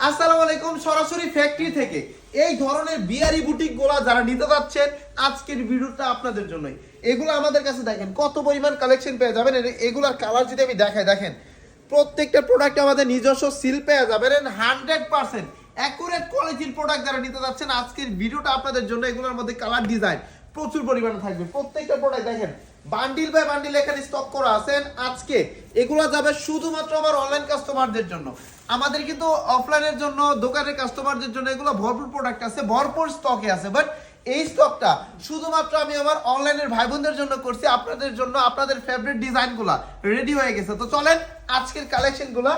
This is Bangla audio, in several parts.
আসসালামু আলাইকুম, সরাসরি ফ্যাক্টরি থেকে এই ধরনের বিয়ারি বুটিক গুলা যারা নিতে যাচ্ছেন আজকের ভিডিওটা আপনাদের জন্যই। এগুলো আমাদের কাছে দেখেন কত পরিমাণ কালেকশন পেয়ে যাবেন। এগুলার কালার যদি আমি দেখাই, দেখেন প্রত্যেকটা প্রোডাক্ট আমাদের নিজস্ব সিল পেয়ে যাবেন। 100% অ্যাকুরেট কোয়ালিটির প্রোডাক্ট যারা নিতে যাচ্ছেন আজকের ভিডিওটা আপনাদের জন্য। এগুলোর মধ্যে কালার ডিজাইন প্রচুর পরিমাণে থাকবে। প্রত্যেকটা প্রোডাক্ট দেখেন বান্ডিল বাই বান্ডিল এখানে স্টক করা আছেন। আজকে এগুলো যাবে শুধুমাত্র আমার অনলাইন কাস্টমারদের জন্য। আমাদের কিন্তু অফলাইনের জন্য দোকানের কাস্টমারদের জন্য এগুলো ভরপুর প্রোডাক্ট আছে, ভরপুর স্টকে আছে। বাট এই স্টকটা শুধুমাত্র আমি আমার অনলাইনের ভাই বোনদের জন্য করছি, আপনাদের জন্য। আপনাদের ফেভারিট ডিজাইনগুলো রেডি হয়ে গেছে। তো চলেন আজকের কালেকশনগুলো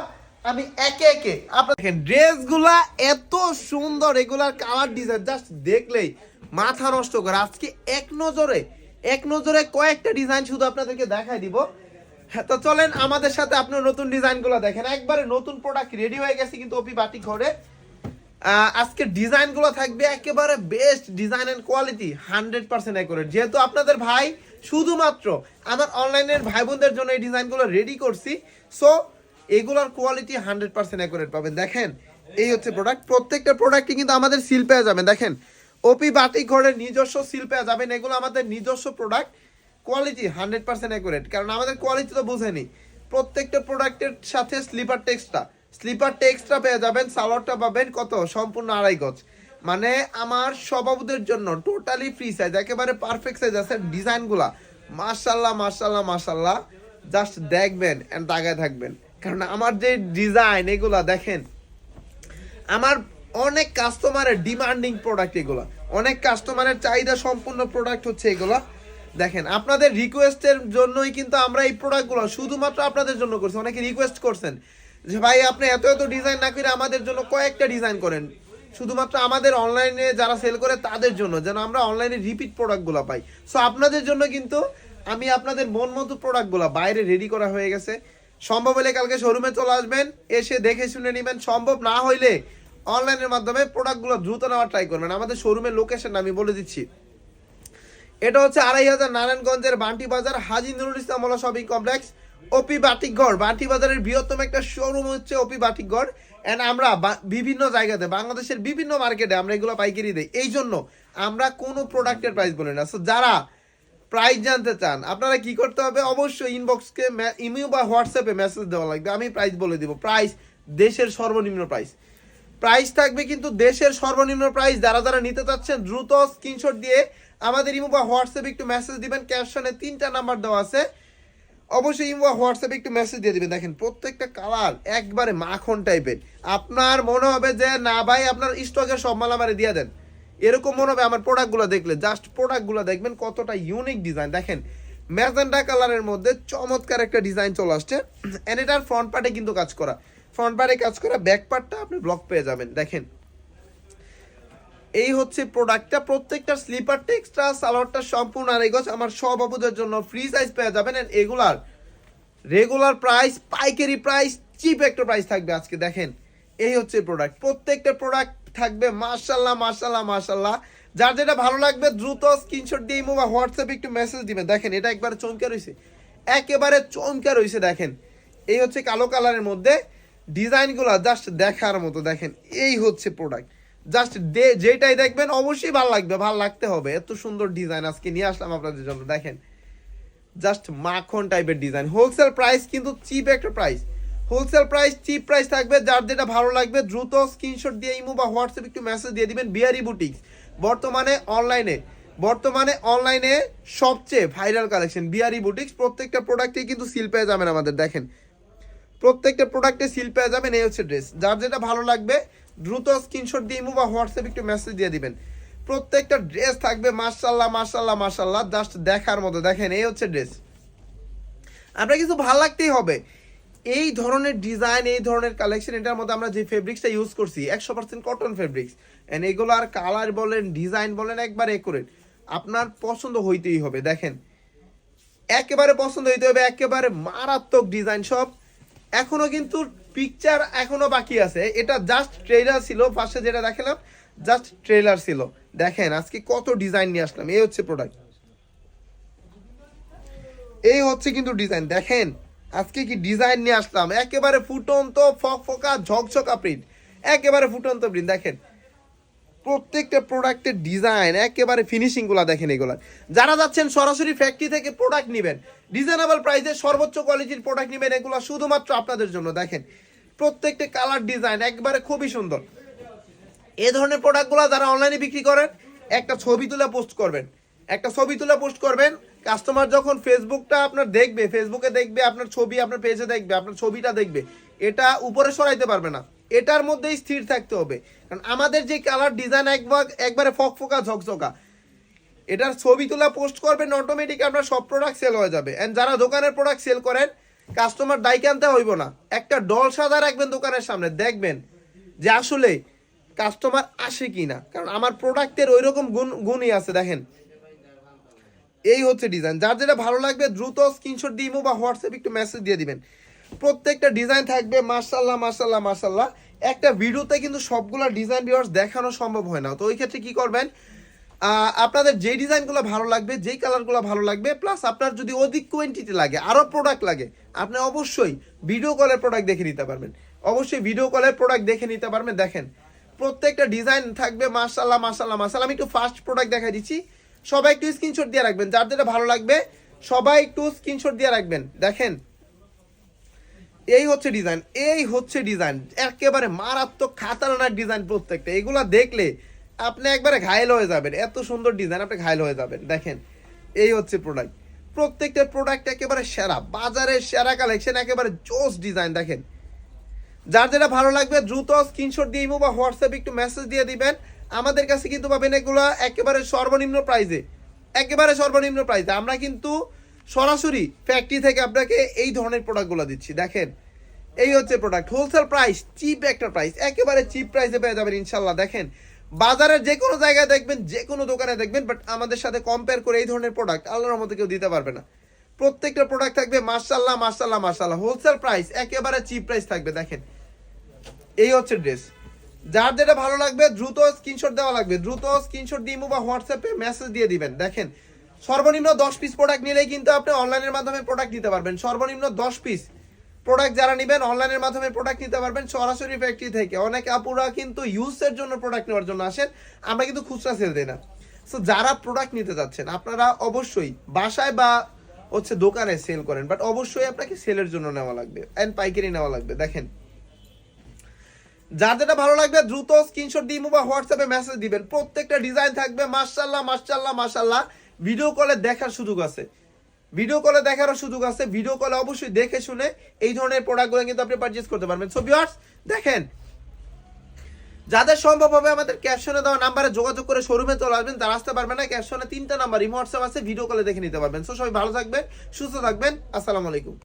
আমি একে একে আপনাদের দেখেন। ড্রেসগুলা এত সুন্দর, এগুলার কালার ডিজাইন জাস্ট দেখলেই মাথা নষ্ট করে। আজকে এক নজরে কয়েকটা ডিজাইন শুধু আপনাদেরকে দেখাই দিব। হ্যাঁ, তো চলেন আমাদের সাথে আপনার নতুন ডিজাইনগুলো দেখেন। একবারে নতুন প্রোডাক্ট রেডি হয়ে গেছে কিন্তু ওপি বাটিক ঘরে। আজকে ডিজাইনগুলো থাকবে একেবারে best design and quality 100% accurate. যেহেতু আপনাদের ভাই শুধুমাত্র আমার অনলাইনের ভাই বোনদের জন্য এই ডিজাইনগুলো রেডি করছি, সো এগুলোর কোয়ালিটি 100% অ্যাকুরেট পাবেন। দেখেন এই হচ্ছে প্রোডাক্ট। প্রত্যেকটা প্রোডাক্টই কিন্তু আমাদের সিল পেয়ে যাবেন। দেখেন ওপি বাটিক ঘরের নিজস্ব সিল পেয়ে যাবেন। এগুলো আমাদের নিজস্ব প্রোডাক্ট, কোয়ালিটি 100% অ্যাকুরেট। কারণ আমাদের কোয়ালিটি তো বুঝেনি। প্রত্যেকটা প্রোডাক্টের সাথে স্লিপার টেক্সটটা পেয়ে যাবেন। সালোয়ারটা পাবেন কত, সম্পূর্ণ 2.5 গজ। মানে আমার স্বভাবদের জন্য টোটালি ফ্রি সাইজ, একেবারে পারফেক্ট সাইজ আছে। ডিজাইনগুলা মাশাল্লাহ জাস্ট দেখবেন এন্ড তাকায় থাকবেন। কারণ আমার যে ডিজাইন এগুলা দেখেন, আমার অনেক কাস্টমারের ডিমান্ডিং প্রোডাক্ট এগুলা, অনেক কাস্টমারের চাহিদা সম্পূর্ণ প্রোডাক্ট হচ্ছে এগুলা। দেখেন আপনাদের রিকোয়েস্টের জন্যই কিন্তু আমরা এই প্রোডাক্টগুলো শুধুমাত্র আপনাদের জন্য করছি। অনেকে রিকোয়েস্ট করছেন যে ভাই আপনি এত ডিজাইন না করে আমাদের জন্য কয়েকটা ডিজাইন করেন, শুধুমাত্র আমাদের অনলাইনে যারা সেল করে তাদের জন্য, যেন আমরা অনলাইনে রিপিট প্রোডাক্টগুলো পাই। সো আপনাদের জন্য কিন্তু আমি আপনাদের মন মতো প্রোডাক্টগুলো বাইরে রেডি করা হয়ে গেছে। সম্ভব হলে কালকে শোরুমে চলে আসবেন, এসে দেখে শুনে নেবেন। সম্ভব না হইলে অনলাইনের মাধ্যমে প্রোডাক্টগুলো দ্রুত নেওয়ার ট্রাই করবেন। আমাদের শোরুমের লোকেশন আমি বলে দিচ্ছি। এটা হচ্ছে 2500 নারায়ণগঞ্জের বান্টি বাজার, হাজী নুরুল ইসলাম মোল্লা শপিং কমপ্লেক্স, ওপি বাটিকঘর। বান্টি বাজারের বৃহত্তম একটা শোরুম হচ্ছে ওপি বাটিকঘর। এন্ড আমরা বিভিন্ন জায়গাতে বাংলাদেশের বিভিন্ন মার্কেটে আমরা এগুলো পাইকারি দিই। এই জন্য আমরা কোনো প্রোডাক্টের প্রাইস বলি না। সো যারা প্রাইস জানতে চান আপনারা কি করতে হবে, অবশ্যই ইনবক্সকে ইমেল বা হোয়াটসঅ্যাপে মেসেজ দেওয়া লাগবে। আমি প্রাইস বলে দিব। প্রাইস দেশের সর্বনিম্ন প্রাইস থাকবে, কিন্তু দেশের সর্বনিম্ন প্রাইস। যারা নিতে চাচ্ছেন দ্রুত স্ক্রিনশট দিয়ে আমাদের ইমো বা হোয়াটসঅ্যাপে একটু মেসেজ দিবেন। ক্যাপশনে 3টা নাম্বার দেওয়া আছে, অবশ্যই ইমো বা হোয়াটসঅ্যাপে একটু মেসেজ দিয়ে দিবেন। দেখেন প্রত্যেকটা কালার একবারে মাখন টাইপের। আপনার মনে হবে যে না ভাই আপনার স্টকের সব মাল আমারে দিয়ে দেন, এরকম মনে হবে আমার প্রোডাক্টগুলো দেখলে। জাস্ট প্রোডাক্টগুলো দেখবেন কতটা ইউনিক ডিজাইন। দেখেন ম্যাজেন্ডা কালারের মধ্যে চমৎকার একটা ডিজাইন চলে আসছে। এন্ড এটার ফ্রন্ট পার্টে কিন্তু কাজ করা, ব্যাক পার্টটা আপনি ব্লক পেয়ে যাবেন। দেখেন এই হচ্ছে প্রোডাক্টটা। প্রত্যেকটা স্লিপার টেক্সটটা, সালোয়ারটা সম্পূর্ণ 2.5 গজ। আমার সব বাবুদের জন্য ফ্রি সাইজ পেয়ে যাবেন। এন্ড এগুলার রেগুলার প্রাইস, পাইকারি প্রাইস, চিপ একটা প্রাইস থাকবে আজকে। দেখেন এই হচ্ছে প্রোডাক্ট। প্রত্যেকটা প্রোডাক্ট থাকবে মাশাল্লাহ। যার যেটা ভালো লাগবে দ্রুত স্ক্রিনশট দিয়ে ইমো বা হোয়াটসঅ্যাপে একটু মেসেজ দিবেন। দেখেন এটা একবারে একেবারে চমকে রয়েছে। দেখেন এই হচ্ছে কালো কালারের মধ্যে ডিজাইনগুলো জাস্ট দেখার মতো। দেখেন এই হচ্ছে প্রোডাক্ট। জাস্ট যেটাই দেখবেন অবশ্যই ভালো লাগবে, ভালো লাগতে হবে। এত সুন্দর ডিজাইন আজকে নিয়ে আসলাম আপনাদের জন্য। দেখেন জাস্ট মাখন টাইপের ডিজাইন। হোলসেল প্রাইস কিন্তু চিপ একটা প্রাইস, চিপ প্রাইস থাকবে। যার যেটা ভালো লাগবে দ্রুত স্ক্রিনশট দিয়ে ইমো বা হোয়াটসঅ্যাপে একটু মেসেজ দিয়ে দিবেন। বিহারি বুটিক্স বর্তমানে অনলাইনে সবচেয়ে ভাইরাল কালেকশন বিহারি বুটিক্স। প্রত্যেকটা প্রোডাক্টেই কিন্তু সিল পেয়ে যাবেন আমাদের। দেখেন প্রত্যেকটা প্রোডাক্টে সিল পেয়ে যাবেন। এই হচ্ছে ড্রেস। যার যেটা ভালো লাগবে দ্রুত স্ক্রিনশট দিয়ে ইমো বা হোয়াটসঅ্যাপে একটু মেসেজ দিয়ে দিবেন। প্রত্যেকটা ড্রেস থাকবে মাশাল্লাহ জাস্ট দেখার মতো। দেখেন এই হচ্ছে ড্রেস। আপনার কিছু ভালো লাগতেই হবে। এই ধরনের ডিজাইন, এই ধরনের কালেকশন, এটার মধ্যে আমরা যে ফেব্রিক্সটা ইউজ করছি 100% কটন ফেব্রিক্স। এন্ড এগুলো আর কালার বলেন, ডিজাইন বলেন, একবার একুরেট। আপনার পছন্দ হইতেই হবে। দেখেন একেবারে পছন্দ হইতে হবে। একেবারে মারাত্মক ডিজাইন সব। এখনো কিন্তু পিকচার এখনো বাকি আছে। এটা জাস্ট ট্রেলার ছিল, ফার্স্টে যেটা দেখালাম জাস্ট ট্রেলার ছিল। দেখেন আজকে কত ডিজাইন নিয়ে আসলাম। এই হচ্ছে প্রোডাক্ট, এই হচ্ছে কিন্তু ডিজাইন। দেখেন আজকে কি ডিজাইন নিয়ে আসলাম, একেবারে ফুটন্ত ফকফকা ঝকঝকা প্রিন্ট। একেবারে ফুটন্ত প্রিন্ট দেখেন, প্রত্যেকটা প্রোডাক্টের ডিজাইন একেবারে ফিনিশিংগুলো দেখেন। এগুলা যারা যাচ্ছেন সরাসরি ফ্যাক্টরি থেকে প্রোডাক্ট নেবেন, রিজনেবল প্রাইসে সর্বোচ্চ কোয়ালিটির প্রোডাক্ট নেবেন, এগুলো শুধুমাত্র আপনাদের জন্য। দেখেন প্রত্যেকটা কালার ডিজাইন একবারে খুবই সুন্দর। এই ধরনের প্রোডাক্টগুলো যারা অনলাইনে বিক্রি করেন, একটা ছবি তুলে পোস্ট করবেন, একটা ছবি তুলে পোস্ট করবেন। কাস্টমার যখন ফেসবুকটা আপনার দেখবে, ফেসবুকে দেখবে আপনার ছবি, আপনার পেজে দেখবে আপনার ছবিটা দেখবে, এটা উপরে সরাইতে পারবে না, এটার মধ্যেই স্থির থাকতে হবে। কারণ আমাদের যে কালার ডিজাইন একবারে ফকফকা ঝকঝকা, এটার ছবি তুলে পোস্ট করবেন, অটোমেটিক আপনার সব প্রোডাক্ট সেল হয়ে যাবে। এন্ড যারা দোকানের প্রোডাক্ট সেল করেন, কাস্টমার ডাইকে আনতে হইব না, একটা ডল সাদা রাখবেন দোকানের সামনে, দেখবেন যে আসলে কাস্টমার আসে কিনা। কারণ আমার প্রোডাক্টের ওই রকম গুণই আছে। দেখেন এই হচ্ছে ডিজাইন, যার যেটা ভালো লাগবে দ্রুত স্ক্রিনশট দিয়ে বা হোয়াটসঅ্যাপে একটু মেসেজ দিয়ে দিবেন। প্রত্যেকটা ডিজাইন থাকবে মাশাআল্লাহ মাশাআল্লাহ মাশাআল্লাহ। একটা ভিডিওতে কিন্তু সবগুলো ডিজাইন ভিউয়ার্স দেখানো সম্ভব হয় না, তো ওই ক্ষেত্রে কি করবেন, আপনাদের যে ডিজাইনগুলো ভালো লাগবে, যেই কালারগুলো ভালো লাগবে, প্লাস আপনার যদি অধিক কোয়ান্টিটি লাগে, আরও প্রোডাক্ট লাগে, আপনি অবশ্যই ভিডিও কলের প্রোডাক্ট দেখে নিতে পারবেন, অবশ্যই ভিডিও কলের প্রোডাক্ট দেখে নিতে পারবেন। দেখেন প্রত্যেকটা ডিজাইন থাকবে মাশাআল্লাহ মাশাআল্লাহ মাশাআল্লাহ। আমি একটু ফার্স্ট প্রোডাক্ট দেখাই দিচ্ছি, সবাই একটু স্ক্রিনশট দিয়ে রাখবেন, যার যেটা ভালো লাগবে সবাই একটু স্ক্রিনশট দিয়ে রাখবেন। দেখেন এই হচ্ছে ডিজাইন, এই হচ্ছে ডিজাইন, একেবারে মারাত্মক খাতারনাক ডিজাইন প্রত্যেকটা। এগুলা দেখলে আপনি একবারে ঘায়েল হয়ে যাবেন, এত সুন্দর ডিজাইন, আপনি ঘায়েল হয়ে যাবেন। দেখেন এই হচ্ছে প্রোডাক্ট, প্রত্যেকটা প্রোডাক্ট একেবারে সেরা, বাজারের সেরা কালেকশন, একেবারে জোস ডিজাইন। দেখেন যার যেটা ভালো লাগবে দ্রুত স্ক্রিনশট দিয়ে বা হোয়াটসঅ্যাপে একটু মেসেজ দিয়ে দিবেন। আমাদের কাছে কিন্তু পাবেন এগুলো একেবারে সর্বনিম্ন প্রাইসে, একেবারে সর্বনিম্ন প্রাইসে। আমরা কিন্তু সরাসরি ফ্যাক্টরি থেকে আপনাকে এই ধরনের প্রোডাক্টগুলো দিচ্ছি। দেখেন এই হচ্ছে প্রোডাক্ট, হোলসেল প্রাইস, চিপ একটা প্রাইস, একেবারে চিপ প্রাইসে পেয়ে যাবেন ইনশাল্লাহ। দেখেন বাজারের যে কোনো জায়গায় দেখবেন, যে কোনো দোকানে দেখবেন, বাট আমাদের সাথে কম্পেয়ার করে এই ধরনের প্রোডাক্ট আল্লাহর রহমতে কেউ দিতে পারবে না। প্রত্যেকটা প্রোডাক্ট থাকবে মাশাআল্লাহ মাশাআল্লাহ মাশাআল্লাহ, হোলসেল প্রাইস, একেবারে চিপ প্রাইস থাকবে। দেখেন এই হচ্ছে ড্রেস, যার যেটা ভালো লাগবে দ্রুত স্ক্রিনশট দেওয়া লাগবে, দ্রুত স্ক্রিনশট দিয়ে বা হোয়াটসঅ্যাপে মেসেজ দিয়ে দিবেন। দেখেন সর্বনিম্ন 10 পিস প্রোডাক্ট নিলেই কিন্তু আপনি অনলাইনের মাধ্যমে প্রোডাক্ট নিতে পারবেন। সর্বনিম্ন 10 পিস প্রোডাক্ট যারা নেবেন অনলাইনের মাধ্যমে প্রোডাক্ট নিতে পারবেন সরাসরি ফ্যাক্টরি থেকে। অনেক আপুরা কিন্তু ইউজের জন্য প্রোডাক্ট নেওয়ার জন্য আসেন, আমরা কিন্তু খুচরা সেল দিই না। সো যারা প্রোডাক্ট নিতে যাচ্ছেন আপনারা অবশ্যই বাসায় বা হচ্ছে দোকানে সেল করেন, বাট অবশ্যই আপনাকে সেলের জন্য নেওয়া লাগবে এন্ড পাইকারি নেওয়া লাগবে। দেখেন যার যেটা ভালো লাগবে দ্রুত স্ক্রিনশট দিয়ে বা হোয়াটসঅ্যাপে মেসেজ দিবেন। প্রত্যেকটা ডিজাইন থাকবে মাশাআল্লাহ মাশাআল্লাহ মাশাআল্লাহ। ভিডিও কলে দেখার সুযোগ আছে, ভিডিও কলে দেখারও সুযোগ আছে, ভিডিও কলে অবশ্যই দেখে শুনে এই ধরনের প্রোডাক্টগুলো কিন্তু আপনি পারচেজ করতে পারবেন। সো ভিউয়ার্স দেখেন যাদের সম্ভব হবে আমাদের ক্যাপশনে দেওয়া নাম্বারে যোগাযোগ করে শোরুমে চলে আসবেন, যারা আসতে পারবেন না ক্যাপশনে 3টা নাম্বার হোয়াটসঅ্যাপ আছে, ভিডিও কলে দেখে নিতে পারবেন। সো সবাই ভালো থাকবেন, সুস্থ থাকবেন, আসসালামু আলাইকুম।